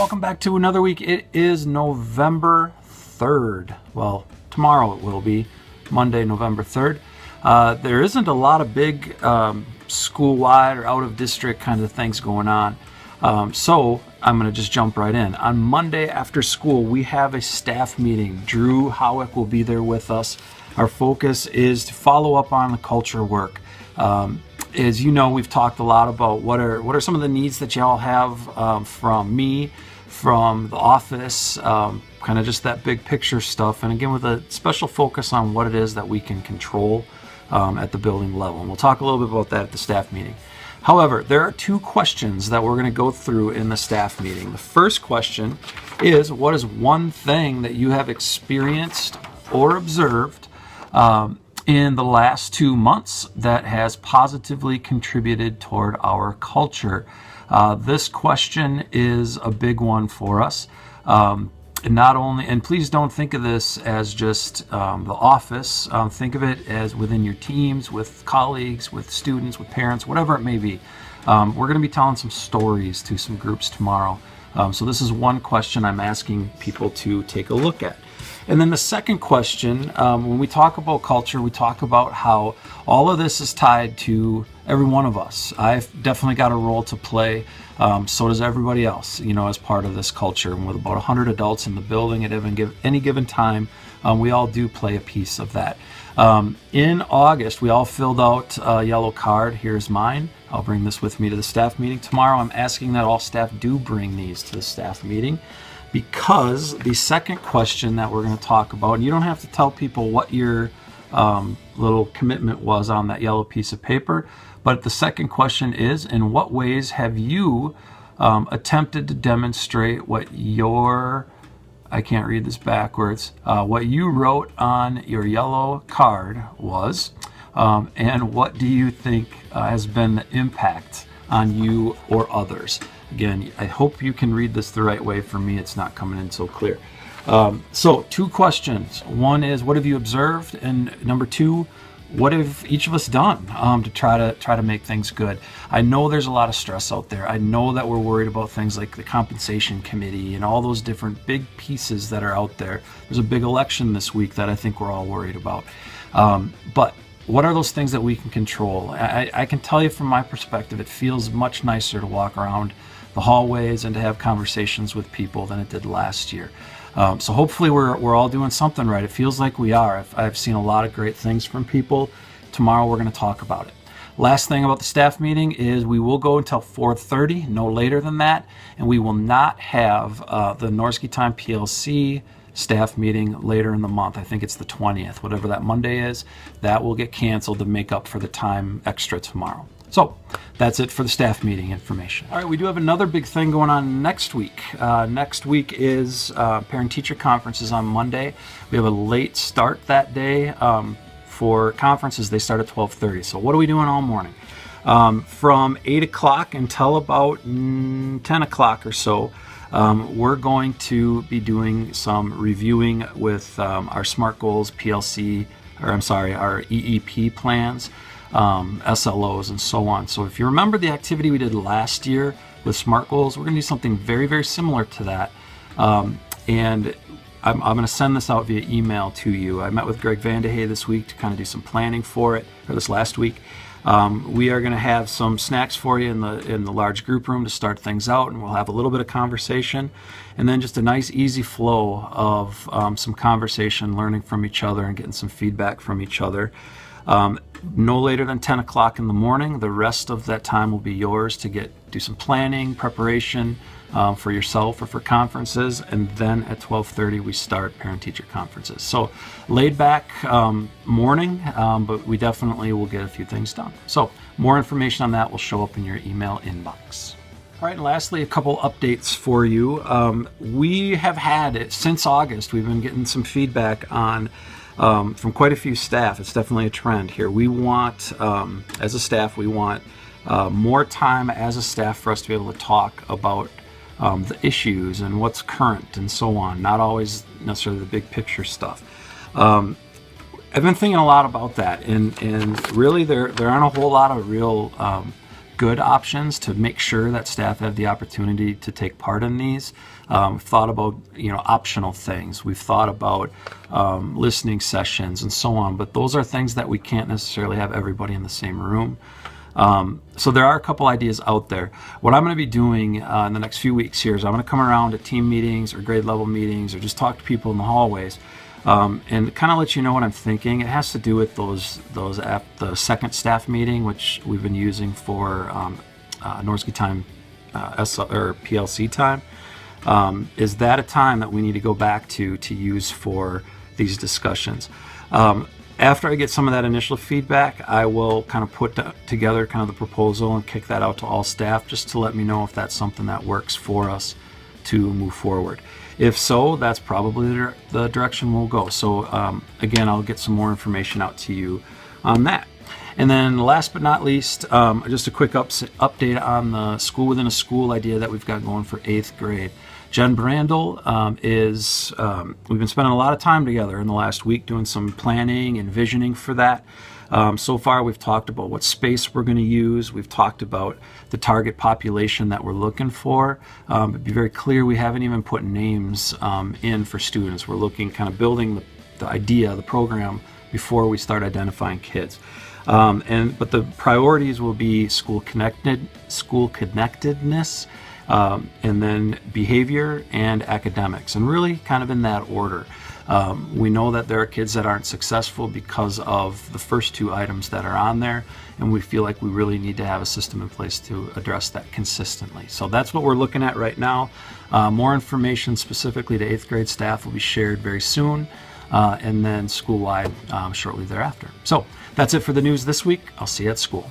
welcome back to another week. It is November 3rd. Well, tomorrow it will be, Monday, November 3rd. There isn't a lot of big school-wide or out-of-district kind of things going on. So I'm going to just jump right in. On Monday after school, we have a staff meeting. Drew Howick will be there with us. Our focus is to follow up on the culture work. As you know, we've talked a lot about what are some of the needs that y'all have from me, from the office, kind of just that big picture stuff. And again, with a special focus on what it is that we can control at the building level. And we'll talk a little bit about that at the staff meeting. However, there are two questions that we're going to go through in the staff meeting. The first question is, what is one thing that you have experienced or observed in the last 2 months that has positively contributed toward our culture? This question is a big one for us. Not only, and please don't think of this as just the office. Think of it as within your teams, with colleagues, with students, with parents, whatever it may be. We're going to be telling some stories to some groups tomorrow. So this is one question I'm asking people to take a look at. And then the second question, when we talk about culture, we talk about how all of this is tied to every one of us. I've definitely got a role to play. So does everybody else, as part of this culture. And with about 100 adults in the building at any given time, we all do play a piece of that. In August, we all filled out a yellow card. Here's mine. I'll bring this with me to the staff meeting. Tomorrow, I'm asking that all staff do bring these to the staff meeting, because the second question that we're going to talk about, and you don't have to tell people what your little commitment was on that yellow piece of paper, but the second question is, in what ways have you attempted to demonstrate what I can't read this backwards, what you wrote on your yellow card was, and what do you think has been the impact on you or others? Again, I hope you can read this the right way. For me, it's not coming in so clear. So two questions. One is, what have you observed? And number two, what have each of us done to try to make things good? I know there's a lot of stress out there. I know that we're worried about things like the compensation committee and all those different big pieces that are out there. There's a big election this week that I think we're all worried about. But what are those things that we can control? I can tell you from my perspective, it feels much nicer to walk around the hallways and to have conversations with people than it did last year. So hopefully we're all doing something right. It feels like we are. I've seen a lot of great things from people. Tomorrow we're going to talk about it. Last thing about the staff meeting is we will go until 4:30, no later than that, and we will not have the Norski Time PLC staff meeting later in the month. I think it's the 20th, whatever that Monday is. That will get canceled to make up for the time extra tomorrow. So that's it for the staff meeting information. All right, we do have another big thing going on next week. Next week is parent-teacher conferences on Monday. We have a late start that day. For conferences, they start at 12:30. So what are we doing all morning? From 8 o'clock until about 10 o'clock or so, we're going to be doing some reviewing with our SMART Goals PLC, our EEP plans, SLOs, and so on. So if you remember the activity we did last year with SMART Goals, we're going to do something very, very similar to that. And I'm going to send this out via email to you. I met with Greg Vandehey this week to kind of do some planning for it, or this last week. We are going to have some snacks for you in the large group room to start things out, and we'll have a little bit of conversation, and then just a nice easy flow of some conversation, learning from each other and getting some feedback from each other. No later than 10 o'clock in the morning. The rest of that time will be yours to do some planning, preparation for yourself or for conferences, and then at 12:30 we start parent-teacher conferences. So laid back morning, but we definitely will get a few things done. So more information on that will show up in your email inbox. All right, and lastly, a couple updates for you. We have had it since August. We've been getting some feedback on from quite a few staff. It's definitely a trend here. We want, as a staff, we want more time as a staff for us to be able to talk about the issues and what's current and so on, not always necessarily the big picture stuff. I've been thinking a lot about that, and really there aren't a whole lot of real good options to make sure that staff have the opportunity to take part in these. We've thought about, optional things. We've thought about listening sessions and so on, but those are things that we can't necessarily have everybody in the same room. So there are a couple ideas out there. What I'm going to be doing in the next few weeks here is I'm going to come around to team meetings or grade level meetings or just talk to people in the hallways and kind of let you know what I'm thinking. It has to do with those at the second staff meeting, which we've been using for Norsky time or PLC time. Is that a time that we need to go back to use for these discussions? After I get some of that initial feedback, I will kind of put together kind of the proposal and kick that out to all staff just to let me know if that's something that works for us to move forward. If so, that's probably the direction we'll go. So again, I'll get some more information out to you on that. And then last but not least, just a quick update on the school within a school idea that we've got going for 8th grade. Jen Brandel we've been spending a lot of time together in the last week doing some planning and visioning for that. So far we've talked about what space we're going to use. We've talked about the target population that we're looking for. But be very clear, we haven't even put names in for students. We're looking kind of building the idea, the program, before we start identifying kids. But the priorities will be school connectedness, and then behavior and academics, and really kind of in that order. We know that there are kids that aren't successful because of the first two items that are on there, and we feel like we really need to have a system in place to address that consistently. So that's what we're looking at right now. More information specifically to 8th grade staff will be shared very soon, and then school-wide shortly thereafter. So that's it for the news this week. I'll see you at school.